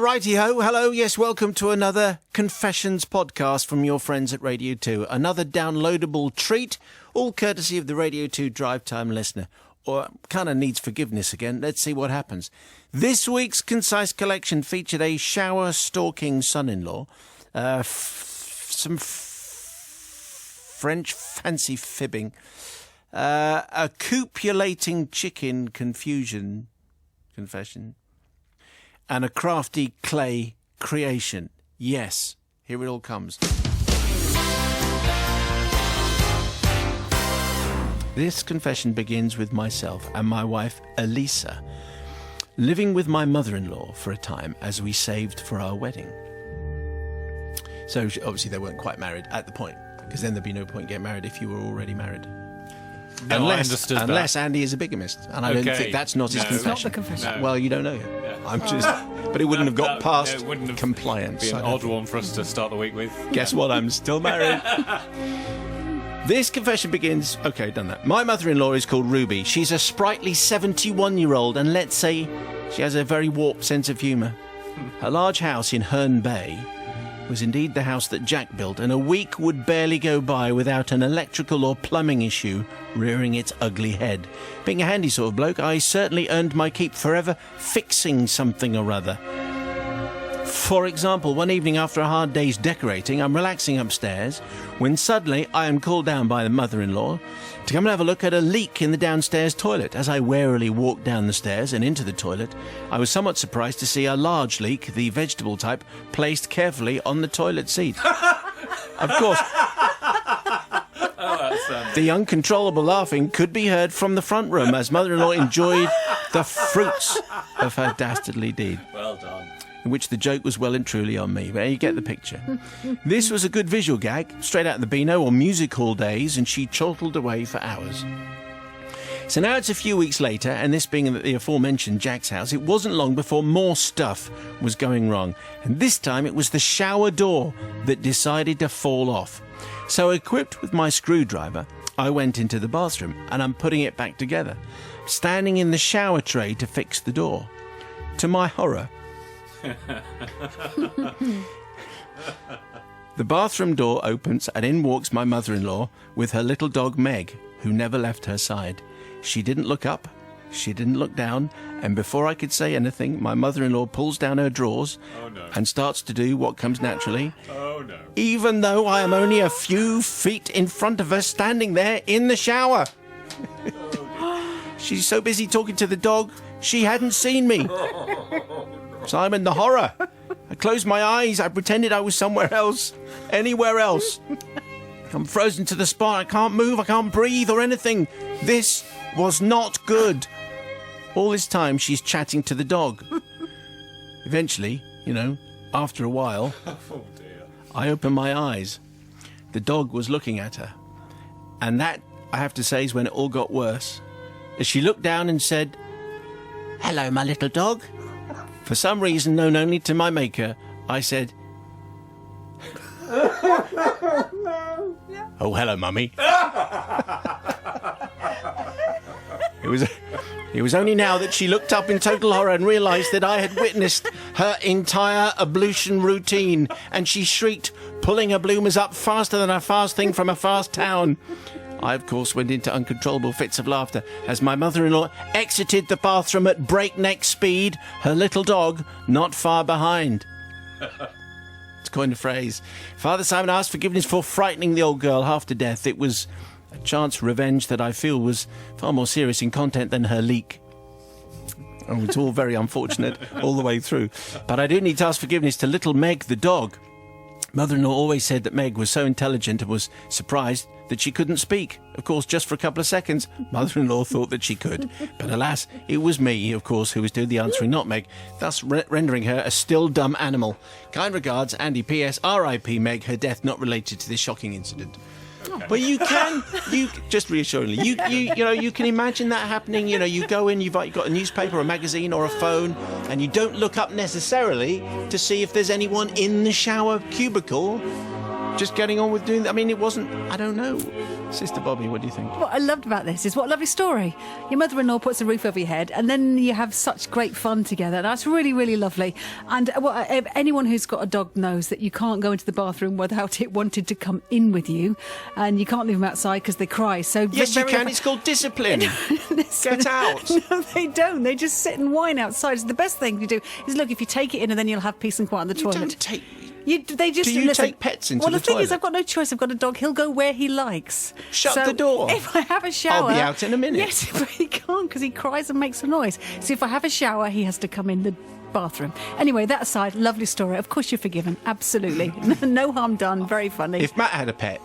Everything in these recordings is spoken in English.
righty-ho. Hello, yes, welcome to another Confessions podcast from your friends at Radio 2. Another downloadable treat, all courtesy of the Radio 2 Drive Time listener. Or kind of needs forgiveness again. Let's see what happens. This week's Concise Collection featured a shower-stalking son-in-law, some French fancy fibbing, a copulating chicken confession, and a crafty clay creation. Yes, here it all comes. This confession begins with myself and my wife, Elisa, living with my mother-in-law for a time as we saved for our wedding. So obviously they weren't quite married at the point, because then there'd be no point getting married if you were already married. No, unless Andy is a bigamist, and I don't think that's not his confession. It's not the confession. Well, you don't know him. Yeah. I'm just, but it wouldn't have got past compliance. Be an odd one for us to start the week with. Guess what? I'm still married. This confession begins... Okay, done that. My mother-in-law is called Ruby. She's a sprightly 71-year-old, and let's say she has a very warped sense of humour. Her large house in Herne Bay was indeed the house that Jack built, and a week would barely go by without an electrical or plumbing issue rearing its ugly head. Being a handy sort of bloke, I certainly earned my keep forever fixing something or other. For example, one evening after a hard day's decorating, I'm relaxing upstairs when suddenly I am called down by the mother-in-law to come and have a look at a leak in the downstairs toilet. As I warily walked down the stairs and into the toilet, I was somewhat surprised to see a large leak, the vegetable type, placed carefully on the toilet seat. Of course, the uncontrollable laughing could be heard from the front room as mother-in-law enjoyed the fruits of her dastardly deed. Well done. In which the joke was well and truly on me. But you get the picture. This was a good visual gag, straight out of the Beano or music hall days, and she chortled away for hours. So now it's a few weeks later, and this being at the aforementioned Jack's house, it wasn't long before more stuff was going wrong. And this time it was the shower door that decided to fall off. So equipped with my screwdriver, I went into the bathroom, and I'm putting it back together, standing in the shower tray to fix the door. To my horror, the bathroom door opens and in walks my mother-in-law with her little dog Meg, who never left her side. She didn't look up, she didn't look down, and before I could say anything, my mother-in-law pulls down her drawers and starts to do what comes naturally. Oh no. Even though I am only a few feet in front of her, standing there in the shower. She's so busy talking to the dog, she hadn't seen me. Simon, the horror. I closed my eyes. I pretended I was somewhere else. Anywhere else. I'm frozen to the spot. I can't move. I can't breathe or anything. This was not good. All this time, she's chatting to the dog. Eventually, after a while, Oh dear. I opened my eyes. The dog was looking at her. And that, I have to say, is when it all got worse. As she looked down and said, "Hello, my little dog." For some reason known only to my maker, I said, "Oh, hello, Mummy." It was only now that she looked up in total horror and realised that I had witnessed her entire ablution routine, and she shrieked, pulling her bloomers up faster than a fast thing from a fast town. I, of course, went into uncontrollable fits of laughter as my mother-in-law exited the bathroom at breakneck speed, her little dog not far behind. It's coined a phrase. Father Simon asked forgiveness for frightening the old girl half to death. It was a chance revenge that I feel was far more serious in content than her leak. Oh, it's all very unfortunate all the way through. But I do need to ask forgiveness to little Meg the dog. Mother-in-law always said that Meg was so intelligent and was surprised that she couldn't speak. Of course, just for a couple of seconds, mother-in-law thought that she could. But alas, it was me, of course, who was doing the answering, not Meg, thus rendering her a still dumb animal. Kind regards, Andy P.S. R.I.P. Meg, her death not related to this shocking incident. Okay. But you just reassuringly, you can imagine that happening. You go in, you've got a newspaper or a magazine or a phone, and you don't look up necessarily to see if there's anyone in the shower cubicle. just getting on with doing. I mean, it wasn't. I don't know, Sister Bobby. What do you think? What I loved about this is what a lovely story. Your mother-in-law puts a roof over your head, and then you have such great fun together. That's really, really lovely. And anyone who's got a dog knows that you can't go into the bathroom without it wanting to come in with you, and you can't leave them outside because they cry. So Yes, you can. It's called discipline. Get out. No, they don't. They just sit and whine outside. So the best thing to do is look. If you take it in, and then you'll have peace and quiet on the You toilet. don't take. They just Do you listen. take pets into well, the the thing toilet? is, I've got no choice. I've got a dog. He'll go where he likes. Shut So the door. If I have a shower, I'll be out in a minute. Yes, but he can't because he cries and makes a noise. So if I have a shower, he has to come in the bathroom. Anyway, that aside, lovely story. Of course, you're forgiven. Absolutely, no harm done. Very funny. If Matt had a pet,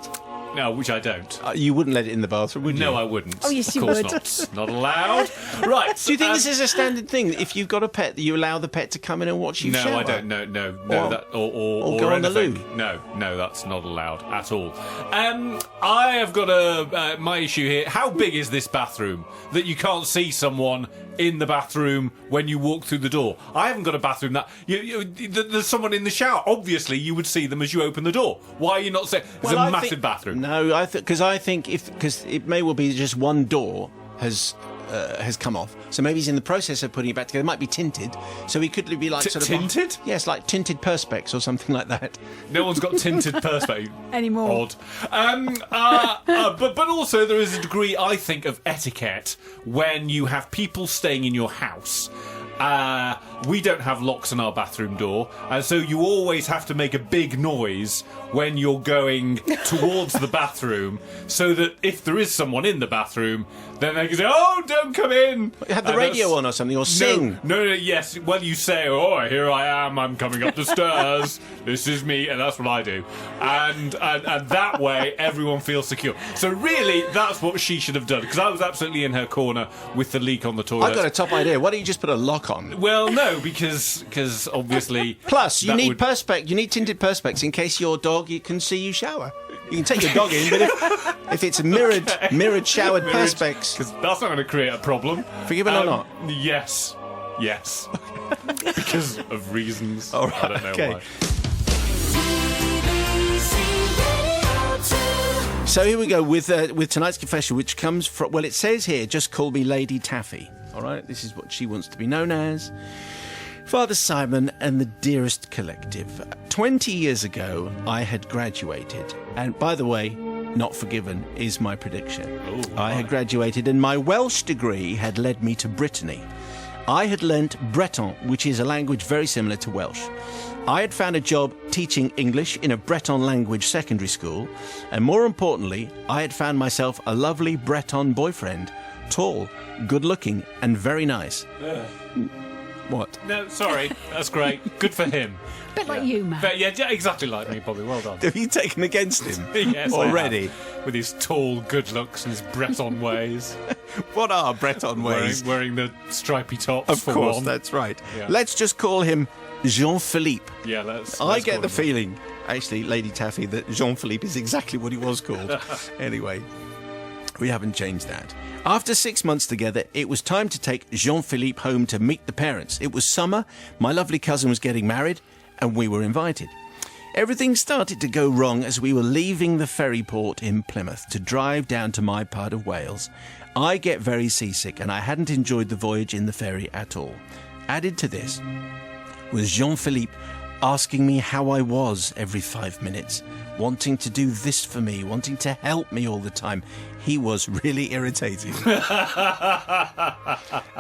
No, which I don't. you wouldn't let it in the bathroom, would you? No, I wouldn't. Oh, yes, you of course would. Not. Not allowed. Right. Do you think this is a standard thing? If you've got a pet, that you allow the pet to come in and watch you No, shower? I don't. No. Or- That or go on the anything. loo. No, that's not allowed at all. I have got my issue here. How big is this bathroom that you can't see someone in the bathroom when you walk through the door? I haven't got a bathroom that there's someone in the shower. Obviously, you would see them as you open the door. Why are you not saying there's a massive bathroom? No, because it may well be just one door has come off. So maybe he's in the process of putting it back together. It might be tinted, so he could be like sort of tinted? Yes, like tinted perspex or something like that. No one's got tinted perspex Anymore. Odd. But also there is a degree, I think, of etiquette when you have people staying in your house. We don't have locks on our bathroom door, and so you always have to make a big noise when you're going towards the bathroom, so that if there is someone in the bathroom, then they can say, "Oh, don't come in." Have the And radio that's- on or something, or sing. No, yes. Well, you say, "Oh, here I am. I'm coming up the stairs. This is me," and that's what I do. And that way, everyone feels secure. So really, that's what she should have done, because I was absolutely in her corner with the leak on the toilet. I've got a top idea. Why don't you just put a lock on? Well, no, because obviously. Plus, you that need would- perspex. You need tinted perspex in case your dog can see you shower. You can take your dog in, but if it's a mirrored showered perspex, Because that's not going to create a problem. Forgiven or not? Yes. Because of reasons. All right, I don't know okay. why. So here we go with tonight's confession, which comes from, well, it says here, just call me Lady Taffy. All right, this is what she wants to be known as. Father Simon and the Dearest Collective. 20 years ago, I had graduated. And by the way, not forgiven is my prediction. I had graduated and my Welsh degree had led me to Brittany. I had learnt Breton, which is a language very similar to Welsh. I had found a job teaching English in a Breton language secondary school, and more importantly, I had found myself a lovely Breton boyfriend, tall, good-looking, and very nice. What? No, sorry. That's great. Good for him. A bit like you, man. But yeah, exactly like me, Bobby. Well done. Have you taken against him Yes, I already? have. With his tall, good looks and his Breton ways. What are Breton ways? Wearing the stripy tops Of for course, one. that's right. Yeah. Let's just call him Jean-Philippe. Yeah, let's I get call the him feeling, actually, Lady Taffy, that Jean-Philippe is exactly what he was called. Anyway, we haven't changed that. After 6 months together, it was time to take Jean-Philippe home to meet the parents. It was summer, my lovely cousin was getting married, and we were invited. Everything started to go wrong as we were leaving the ferry port in Plymouth to drive down to my part of Wales. I get very seasick, and I hadn't enjoyed the voyage in the ferry at all. Added to this was Jean-Philippe asking me how I was every 5 minutes, wanting to do this for me, wanting to help me all the time. He was really irritating.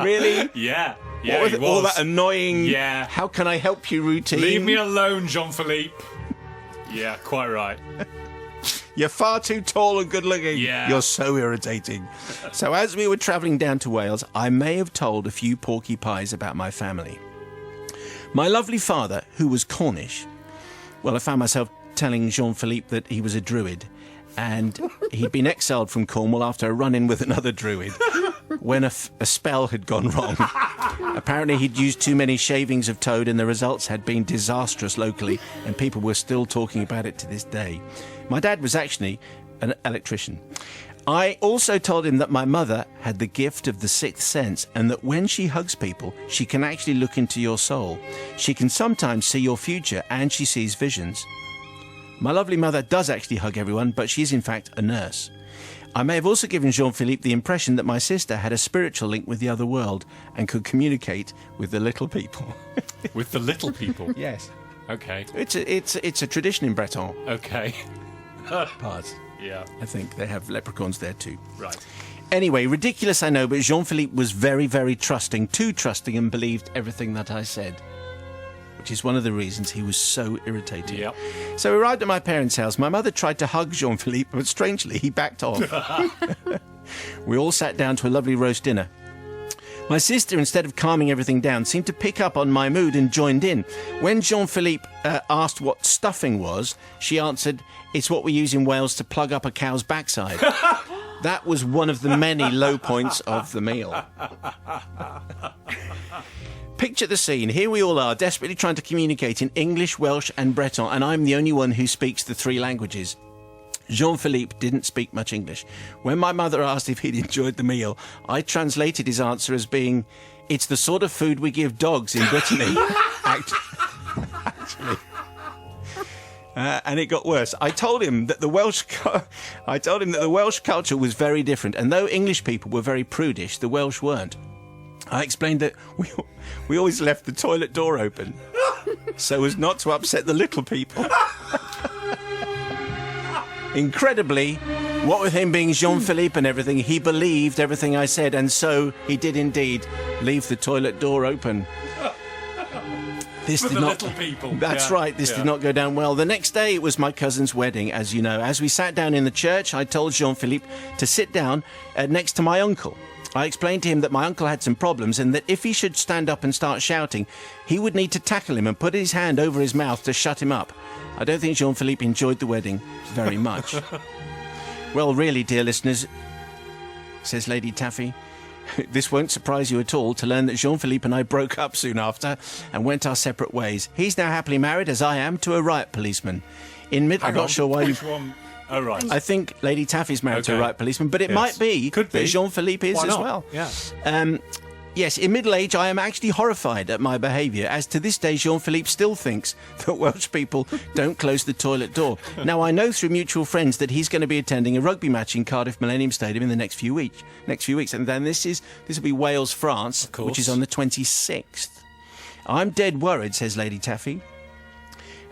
Really? Yeah. What Yeah, was he it? All was. that annoying, Yeah. how can I help you routine? Leave me alone, Jean-Philippe. Yeah, quite right. You're far too tall and good looking. Yeah. You're so irritating. So as we were travelling down to Wales, I may have told a few porky pies about my family. My lovely father, who was Cornish, well, I found myself telling Jean-Philippe that he was a druid, and he'd been exiled from Cornwall after a run-in with another druid when a spell had gone wrong. Apparently he'd used too many shavings of toad and the results had been disastrous locally, and people were still talking about it to this day. My dad was actually an electrician. I also told him that my mother had the gift of the sixth sense, and that when she hugs people, she can actually look into your soul. She can sometimes see your future, and she sees visions. My lovely mother does actually hug everyone, but she's in fact a nurse. I may have also given Jean-Philippe the impression that my sister had a spiritual link with the other world and could communicate with the little people. With the little people? Yes. Okay. It's a tradition in Breton Okay. parts. Yeah. I think they have leprechauns there too. Right. Anyway, ridiculous I know, but Jean-Philippe was very, very trusting, too trusting, and believed everything that I said, which is one of the reasons he was so irritating. Yep. So we arrived at my parents' house. My mother tried to hug Jean-Philippe, but strangely, he backed off. We all sat down to a lovely roast dinner. My sister, instead of calming everything down, seemed to pick up on my mood and joined in. When Jean-Philippe asked what stuffing was, she answered, "It's what we use in Wales to plug up a cow's backside." That was one of the many low points of the meal. Picture the scene. Here we all are, desperately trying to communicate in English, Welsh and Breton, and I'm the only one who speaks the three languages. Jean-Philippe didn't speak much English. When my mother asked if he'd enjoyed the meal, I translated his answer as being, "It's the sort of food we give dogs in Brittany." Actually. And it got worse. I told him that the Welsh culture was very different, and though English people were very prudish, the Welsh weren't. I explained that we always left the toilet door open so as not to upset the little people. Incredibly, what with him being Jean-Philippe and everything, he believed everything I said, and so he did indeed leave the toilet door open. This For did the not, little people. That's Yeah. right, this did not go down well. The next day it was my cousin's wedding, as you know. As we sat down in the church, I told Jean-Philippe to sit down next to my uncle. I explained to him that my uncle had some problems and that if he should stand up and start shouting, he would need to tackle him and put his hand over his mouth to shut him up. I don't think Jean-Philippe enjoyed the wedding very much. Well, really, dear listeners, says Lady Taffy, this won't surprise you at all to learn that Jean-Philippe and I broke up soon after and went our separate ways. He's now happily married, as I am, to a riot policeman. I'm not sure why you... Which one? Oh, right. I think Lady Taffy's married to a Okay. riot policeman, but it Yes. might be Could be. that Jean-Philippe is Why as not? well. Yeah. Yes, in middle age, I am actually horrified at my behaviour, as to this day Jean-Philippe still thinks that Welsh people don't close the toilet door. Now, I know through mutual friends that he's going to be attending a rugby match in Cardiff Millennium Stadium in the next few weeks. And then this will be Wales-France, course. which is on the 26th. I'm dead worried, says Lady Taffy,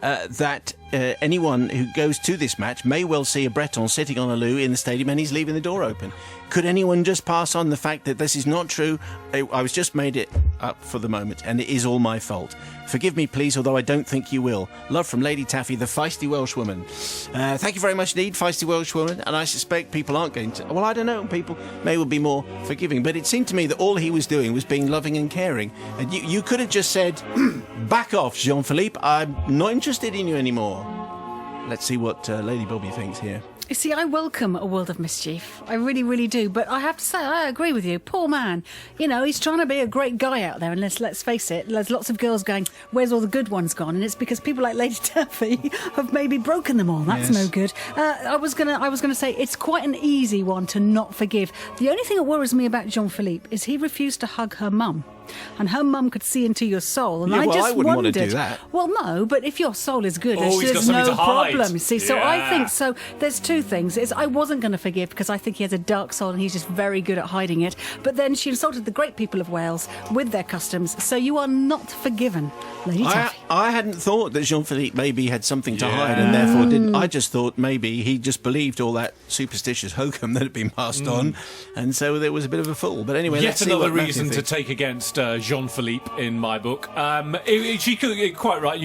that anyone who goes to this match may well see a Breton sitting on a loo in the stadium and he's leaving the door open. Could anyone just pass on the fact that this is not true? I was just made it up for the moment, and it is all my fault. Forgive me, please, although I don't think you will. Love from Lady Taffy, the feisty Welshwoman. Thank you very much indeed, feisty Welshwoman, and I suspect people aren't going to... Well, I don't know, people may well be more forgiving, but it seemed to me that all he was doing was being loving and caring. And you could have just said, back off, Jean-Philippe, I'm not interested in you anymore. Let's see what Lady Bobby thinks here. You see, I welcome a world of mischief. I really, really do. But I have to say, I agree with you. Poor man. You know, he's trying to be a great guy out there. And let's face it, there's lots of girls going, where's all the good ones gone? And it's because people like Lady Taffy have maybe broken them all. That's no good. I was gonna say it's quite an easy one to not forgive. The only thing that worries me about Jean-Philippe is he refused to hug her mum. And her mum could see into your soul, and Yeah, I well, just I wouldn't wondered. want to do that. Well, no, but if your soul is good, Oh, he's got there's something no to hide. problem. You see, so I Yeah. think so. There's two things: is I wasn't going to forgive because I think he has a dark soul and he's just very good at hiding it. But then she insulted the great people of Wales with their customs, so you are not forgiven, Lady Taffy. I hadn't thought that Jean-Philippe maybe had something to Yeah. hide and therefore didn't. I just thought maybe he just believed all that superstitious hokum that had been passed on, and so there was a bit of a fool. But anyway, Yet let's see another what Matthew reason to thinks. take against Jean-Philippe in my book. She could quite right.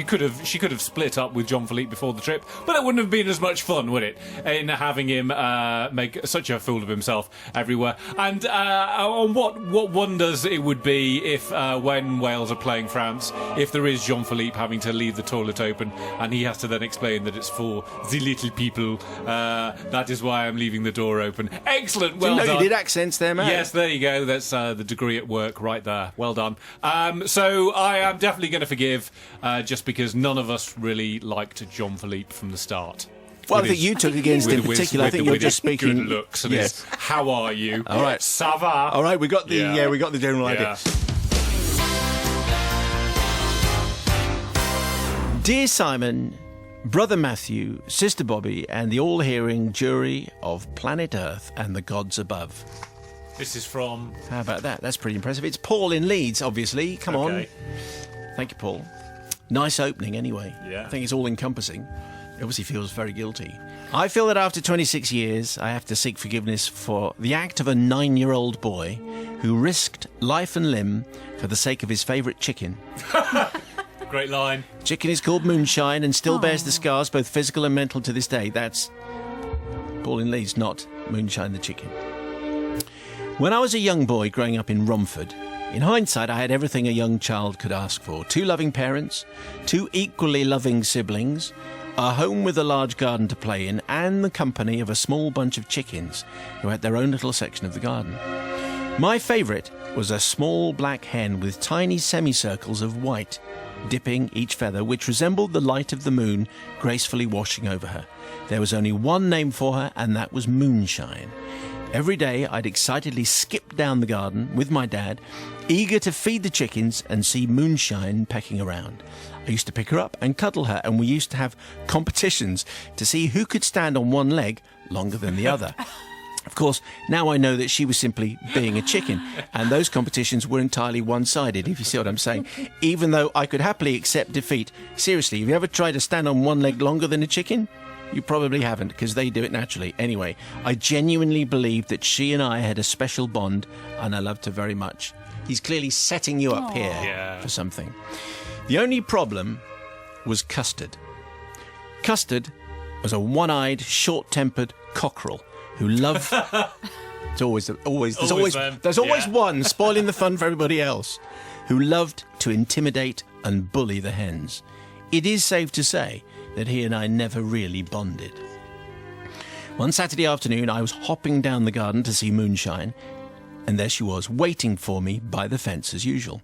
She could have split up with Jean-Philippe before the trip, but it wouldn't have been as much fun, would it? In having him make such a fool of himself everywhere. And what wonders it would be if when Wales are playing France, if there is Jean-Philippe having to leave the toilet open, and he has to then explain that it's for the little people. That is why I'm leaving the door open. Excellent. Well You know, done. you did accents there, Matt. Yes, there you go. That's the degree at work right there. Well done. So I am definitely going to forgive, just because none of us really liked Jean-Philippe from the start. Well, I With think his- you took against with- in with- particular. I with think the- you're with just his speaking. good looks and Yes. his, how are you? All right. Ça va? All right, we got the Yeah. we got the general idea. Yeah. Dear Simon, Brother Matthew, Sister Bobby, and the all-hearing jury of planet Earth and the gods above. This is from... How about that? That's pretty impressive. It's Paul in Leeds, obviously. Come on. Thank you, Paul. Nice opening, anyway. Yeah. I think it's all-encompassing. He obviously feels very guilty. I feel that after 26 years, I have to seek forgiveness for the act of a 9-year-old boy who risked life and limb for the sake of his favourite chicken. Great line. Chicken is called Moonshine and still bears the scars, both physical and mental, to this day. That's Paul in Leeds, not Moonshine the chicken. When I was a young boy growing up in Romford, in hindsight, I had everything a young child could ask for. 2 loving parents, 2 equally loving siblings, a home with a large garden to play in, and the company of a small bunch of chickens who had their own little section of the garden. My favourite was a small black hen with tiny semicircles of white dipping each feather, which resembled the light of the moon gracefully washing over her. There was only one name for her, and that was Moonshine. Every day I'd excitedly skip down the garden with my dad, eager to feed the chickens and see Moonshine pecking around. I used to pick her up and cuddle her, and we used to have competitions to see who could stand on one leg longer than the other. Of course, now I know that she was simply being a chicken, and those competitions were entirely one-sided, if you see what I'm saying. Even though I could happily accept defeat. Seriously, have you ever tried to stand on one leg longer than a chicken? You probably haven't, because they do it naturally. Anyway, I genuinely believed that she and I had a special bond, and I loved her very much. He's clearly setting you up here for something. The only problem was Custard. Custard was a one-eyed, short-tempered cockerel who loved... There's always one spoiling the fun for everybody else, who loved to intimidate and bully the hens. It is safe to say that he and I never really bonded. One Saturday afternoon, I was hopping down the garden to see Moonshine, and there she was, waiting for me by the fence as usual.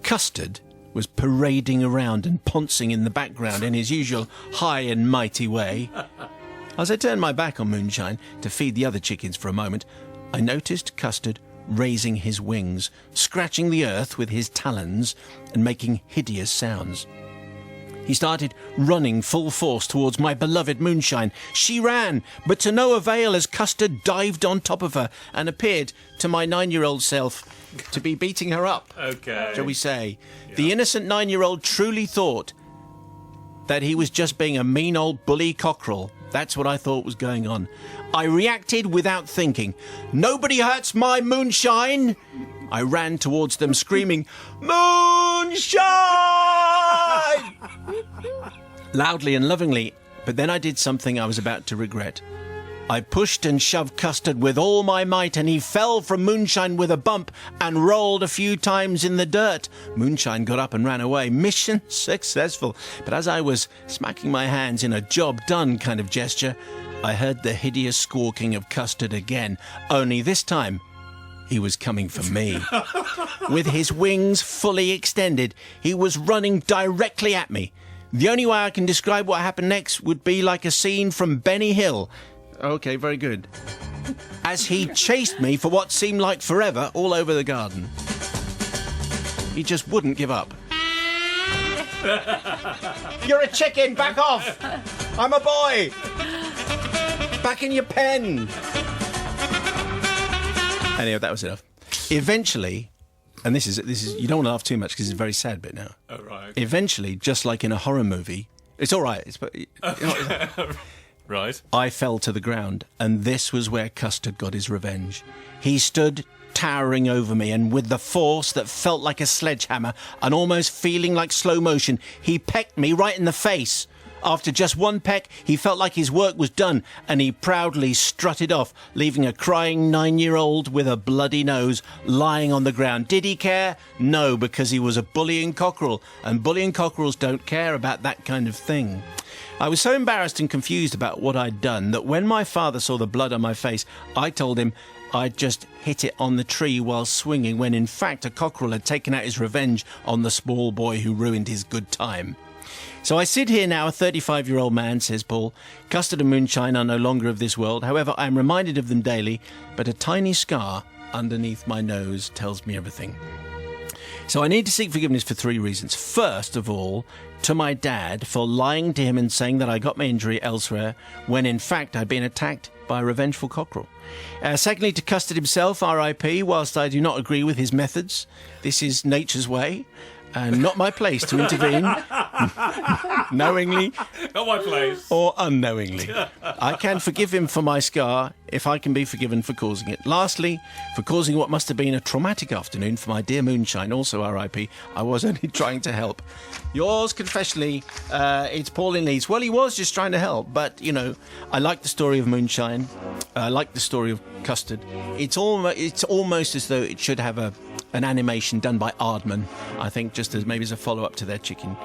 Custard was parading around and pouncing in the background in his usual high and mighty way. As I turned my back on Moonshine to feed the other chickens for a moment, I noticed Custard raising his wings, scratching the earth with his talons, and making hideous sounds. He started running full force towards my beloved Moonshine. She ran, but to no avail as Custard dived on top of her and appeared to my 9-year-old self to be beating her up, shall we say. Yeah. The innocent 9-year-old truly thought that he was just being a mean old bully cockerel. That's what I thought was going on. I reacted without thinking. "Nobody hurts my Moonshine!" I ran towards them screaming, "Moonshine!" loudly and lovingly, but then I did something I was about to regret. I pushed and shoved Custard with all my might, and he fell from Moonshine with a bump and rolled a few times in the dirt. Moonshine got up and ran away. Mission successful. But as I was smacking my hands in a job done kind of gesture, I heard the hideous squawking of Custard again, only this time he was coming for me. With his wings fully extended, he was running directly at me. The only way I can describe what happened next would be like a scene from Benny Hill. Okay, very good. As he chased me for what seemed like forever all over the garden. He just wouldn't give up. "You're a chicken, back off! I'm a boy! Back in your pen!" Anyway, that was enough. Eventually, and this is you don't want to laugh too much because it's a very sad bit now. Oh, right. Eventually, just like in a horror movie, it's all right. Right. I fell to the ground, and this was where Custard got his revenge. He stood towering over me, and with the force that felt like a sledgehammer and almost feeling like slow motion, he pecked me right in the face. After just one peck, he felt like his work was done, and he proudly strutted off, leaving a crying 9-year-old with a bloody nose lying on the ground. Did he care? No, because he was a bullying cockerel, and bullying cockerels don't care about that kind of thing. I was so embarrassed and confused about what I'd done that when my father saw the blood on my face, I told him I'd just hit it on the tree while swinging, when in fact a cockerel had taken out his revenge on the small boy who ruined his good time. So I sit here now, a 35-year-old man, says Paul. Custard and Moonshine are no longer of this world. However, I am reminded of them daily, but a tiny scar underneath my nose tells me everything. So I need to seek forgiveness for 3 reasons. First of all, to my dad for lying to him and saying that I got my injury elsewhere when in fact I'd been attacked by a revengeful cockerel. Secondly, to Custard himself, R.I.P., whilst I do not agree with his methods, this is nature's way. And not my place to intervene, knowingly Not my place. or unknowingly. I can forgive him for my scar if I can be forgiven for causing it. Lastly, for causing what must have been a traumatic afternoon for my dear Moonshine, also R.I.P., I was only trying to help. Yours, confessionally, it's Pauline Leeds. Well, he was just trying to help, but, you know, I like the story of Moonshine. I like the story of Custard. It's almost as though it should have an animation done by Aardman, I think, just as maybe as a follow-up to their chicken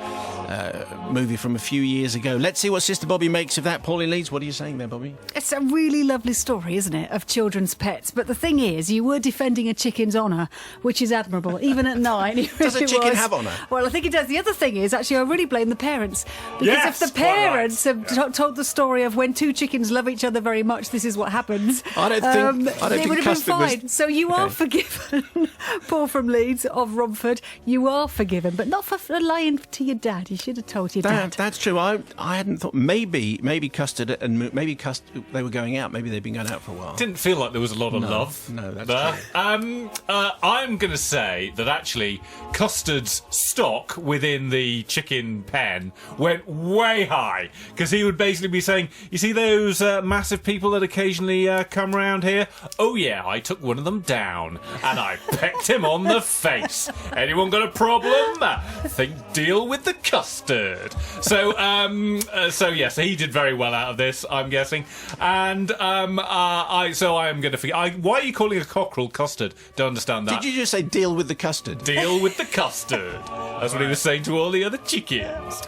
movie from a few years ago. Let's see what Sister Bobby makes of that. Pauline Leeds, what are you saying there, Bobby? It's a really lovely story, isn't it, of children's pets? But the thing is, you were defending a chicken's honour, which is admirable, even at 9. Does a chicken have honour? Well, I think it does. The other thing is, actually, I really blame the parents. Because Yes, if the quite right. parents have told the story of when two chickens love each other very much, this is what happens. I don't think they would have been Custard was- fine. So you are Okay. forgiven, Paul from Leeds of Romford. You are forgiven, but not for lying to your dad. You should have told your dad. That's true. I hadn't thought. Maybe Custard and maybe Custard, they were going out. Maybe they'd been going out for a while. Didn't feel like there was a lot of love. no, that's there. true. I'm going to say that actually Custard's stock within the chicken pen went way high, because he would basically be saying, you see those massive people that occasionally come round here? Oh yeah, I took one of them down and I pecked him on the face. Anyone got a problem? Deal with the custard. So so he did very well out of this, I'm guessing. And I am going to forget. Why are you calling a cockerel custard? Don't understand that. Did you just say deal with the custard? Deal with the custard. That's what he was saying to all the other chickens.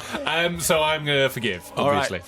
So I'm going to forgive, All right. obviously.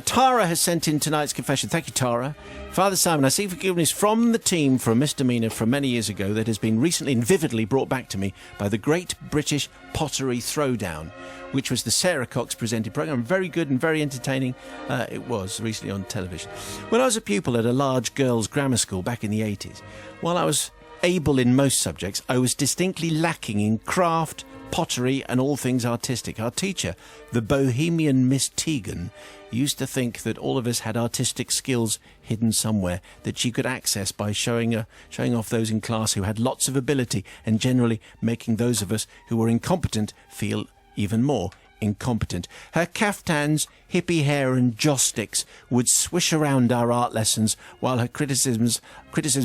Tara has sent in tonight's confession. Thank you, Tara. Father Simon, I seek forgiveness from the team for a misdemeanour from many years ago that has been recently and vividly brought back to me by the Great British Pottery Throwdown, which was the Sarah Cox presented programme. Very good and very entertaining. It was recently on television. When I was a pupil at a large girls' grammar school back in the 80s, while I was able in most subjects, I was distinctly lacking in craft, pottery and all things artistic. Our teacher, the bohemian Miss Tegan, used to think that all of us had artistic skills hidden somewhere that she could access by showing off those in class who had lots of ability and generally making those of us who were incompetent feel even more incompetent. Her caftans, hippie hair and joss sticks would swish around our art lessons, while her criticism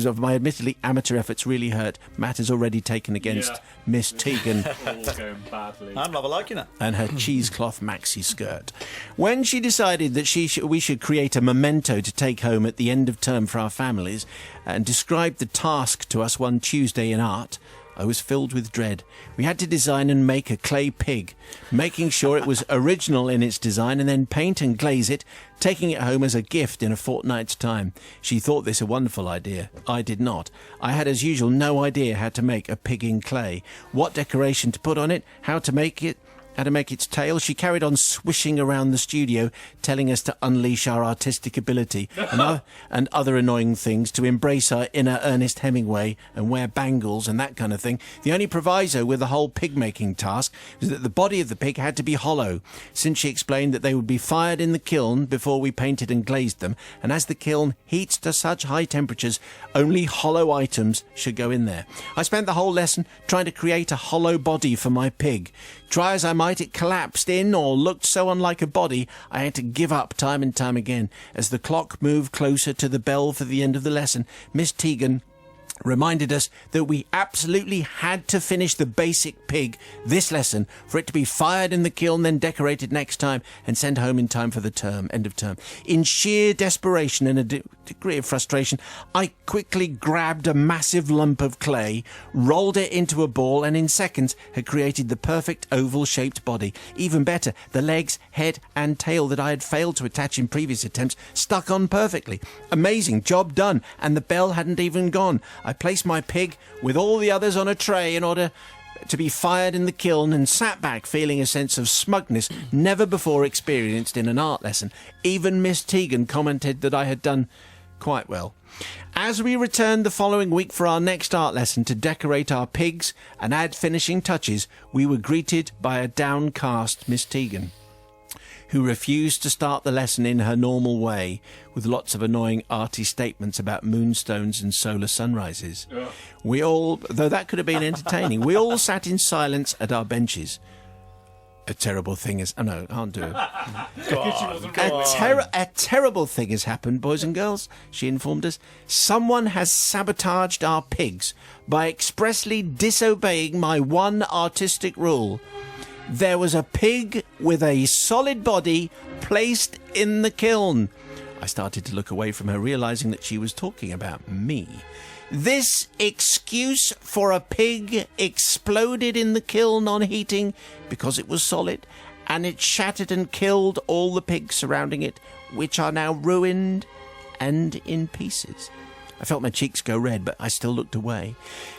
of my admittedly amateur efforts really hurt matters already taken against Miss Tegan All going badly. I'm rather liking it. and her cheesecloth maxi skirt. When she decided that we should create a memento to take home at the end of term for our families and described the task to us one Tuesday in art, I was filled with dread. We had to design and make a clay pig, making sure it was original in its design, and then paint and glaze it, taking it home as a gift in a fortnight's time. She thought this a wonderful idea. I did not. I had, as usual, no idea how to make a pig in clay, what decoration to put on it, how to make its tail. She carried on swishing around the studio, telling us to unleash our artistic ability and other annoying things, to embrace our inner Ernest Hemingway and wear bangles and that kind of thing. The only proviso with the whole pig-making task was that the body of the pig had to be hollow, since she explained that they would be fired in the kiln before we painted and glazed them, and as the kiln heats to such high temperatures, only hollow items should go in there. I spent the whole lesson trying to create a hollow body for my pig. Try as I might, it collapsed in or looked so unlike a body, I had to give up time and time again. As the clock moved closer to the bell for the end of the lesson, Miss Tegan reminded us that we absolutely had to finish the basic pig this lesson for it to be fired in the kiln, then decorated next time and sent home in time for the term, end of term. In sheer desperation and a degree of frustration, I quickly grabbed a massive lump of clay, rolled it into a ball, and in seconds had created the perfect oval-shaped body. Even better, the legs, head and tail that I had failed to attach in previous attempts stuck on perfectly. Amazing, job done, and the bell hadn't even gone. I placed my pig with all the others on a tray in order to be fired in the kiln and sat back feeling a sense of smugness never before experienced in an art lesson. Even Miss Tegan commented that I had done quite well. As we returned the following week for our next art lesson to decorate our pigs and add finishing touches, we were greeted by a downcast Miss Tegan, who refused to start the lesson in her normal way with lots of annoying arty statements about moonstones and solar sunrises. We all, though that could have been entertaining, we all sat in silence at our benches. A terrible thing has... Oh, no, I can't do it. A terrible thing has happened, boys and girls, she informed us. Someone has sabotaged our pigs by expressly disobeying my one artistic rule. There was a pig with a solid body placed in the kiln. I started to look away from her, realising that she was talking about me. This excuse for a pig exploded in the kiln on heating because it was solid, and it shattered and killed all the pigs surrounding it, which are now ruined and in pieces. I felt my cheeks go red, but I still looked away.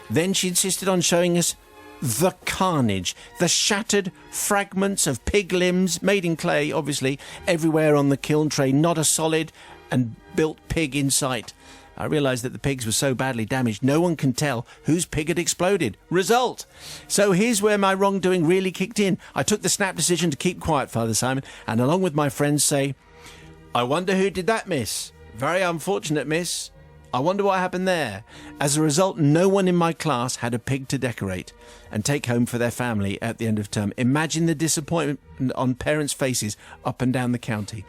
Then she insisted on showing us the carnage, the shattered fragments of pig limbs, made in clay, obviously, everywhere on the kiln tray, not a solid and built pig in sight. I realised that the pigs were so badly damaged, no one can tell whose pig had exploded. Result! So here's where my wrongdoing really kicked in. I took the snap decision to keep quiet, Father Simon, and along with my friends say, I wonder who did that, miss. Very unfortunate, miss. I wonder what happened there. As a result, no one in my class had a pig to decorate and take home for their family at the end of term. Imagine the disappointment on parents' faces up and down the county.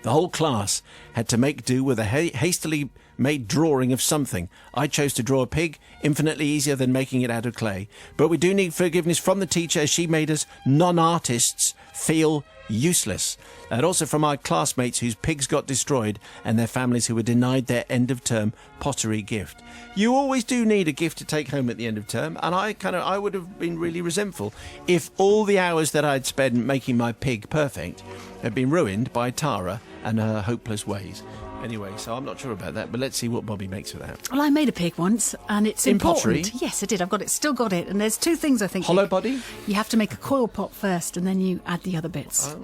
The whole class had to make do with a hastily made drawing of something. I chose to draw a pig, infinitely easier than making it out of clay. But we do need forgiveness from the teacher, as she made us non-artists feel useless. And also from our classmates whose pigs got destroyed and their families who were denied their end-of-term pottery gift. You always do need a gift to take home at the end of term, and I would have been really resentful if all the hours that I'd spent making my pig perfect had been ruined by Tara and her hopeless ways. Anyway, so I'm not sure about that, but let's see what Bobby makes of that. Well, I made a pig once, and it's in important. pottery? Yes, I did. I've got it. Still got it. And there's two things I think. Hollow body? You have to make a coil pot first, and then you add the other bits. Oh.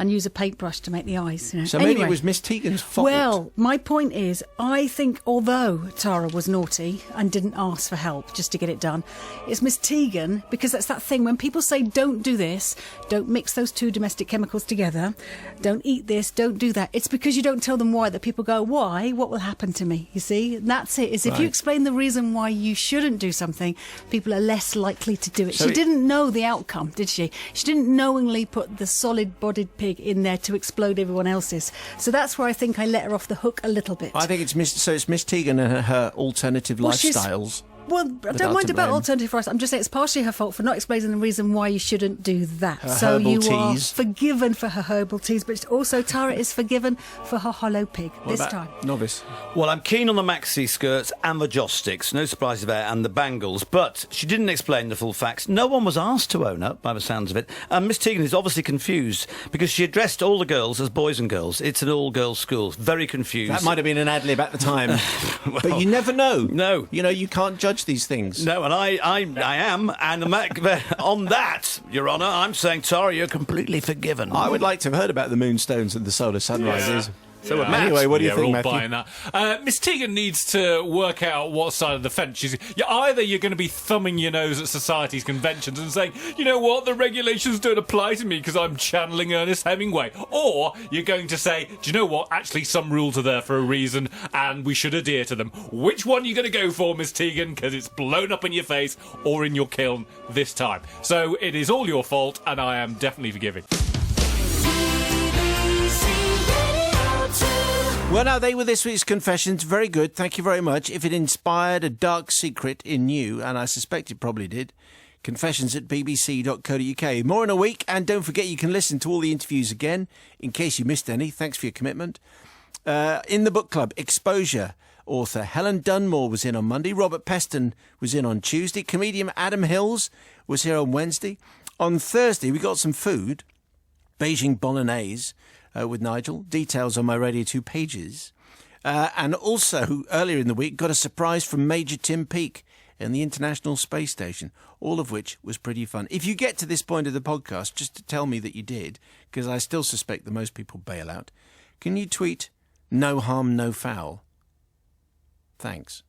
And use a paintbrush to make the eyes. You know. So anyway, maybe it was Miss Tegan's fault. Well, my point is, I think although Tara was naughty and didn't ask for help just to get it done, it's Miss Tegan, because that's that thing when people say don't do this, don't mix those two domestic chemicals together, don't eat this, don't do that. It's because you don't tell them why that people go, why? What will happen to me? You see? And that's it. Is if you explain the reason why you shouldn't do something, people are less likely to do it. So she didn't know the outcome, did she? She didn't knowingly put the solid-bodied pig in there to explode everyone else's. So that's where I think I let her off the hook a little bit. I think it's Miss Tegan and her alternative lifestyles. Well, I don't mind about alternative rice. I'm just saying it's partially her fault for not explaining the reason why you shouldn't do that. Her so herbal you teas. are forgiven for her herbal teas, but also Tara is forgiven for her hollow pig this time. Novice. Well, I'm keen on the maxi skirts and the joss sticks, no surprises there, and the bangles, but she didn't explain the full facts. No one was asked to own up, by the sounds of it. And Miss Tegan is obviously confused because she addressed all the girls as boys and girls. It's an all-girls school. Very confused. That might have been an ad-lib at the time. But you never know. No. You know, you can't judge these things. No, and I am, and on that, Your Honour, I'm saying, Tara, you're completely forgiven. I would like to have heard about the moonstones and the solar sunrises. Yeah. So would Matt. Anyway, what do you we're think, all Matthew? buying that. Miss Tegan needs to work out what side of the fence she's... Either you're going to be thumbing your nose at society's conventions and saying, you know what, the regulations don't apply to me because I'm channeling Ernest Hemingway. Or you're going to say, do you know what, actually some rules are there for a reason and we should adhere to them. Which one are you going to go for, Miss Tegan, because it's blown up in your face or in your kiln this time? So it is all your fault and I am definitely forgiving. Well, now, they were this week's confessions. Very good. Thank you very much. If it inspired a dark secret in you, and I suspect it probably did, confessions@bbc.co.uk. More in a week, and don't forget you can listen to all the interviews again, in case you missed any. Thanks for your commitment. In the book club, Exposure author Helen Dunmore was in on Monday. Robert Peston was in on Tuesday. Comedian Adam Hills was here on Wednesday. On Thursday, we got some food. Beijing Bolognese with Nigel. Details on my Radio 2 pages. And also, earlier in the week, got a surprise from Major Tim Peake in the International Space Station, all of which was pretty fun. If you get to this point of the podcast, just to tell me that you did, because I still suspect that most people bail out, can you tweet "no harm, no foul" Thanks.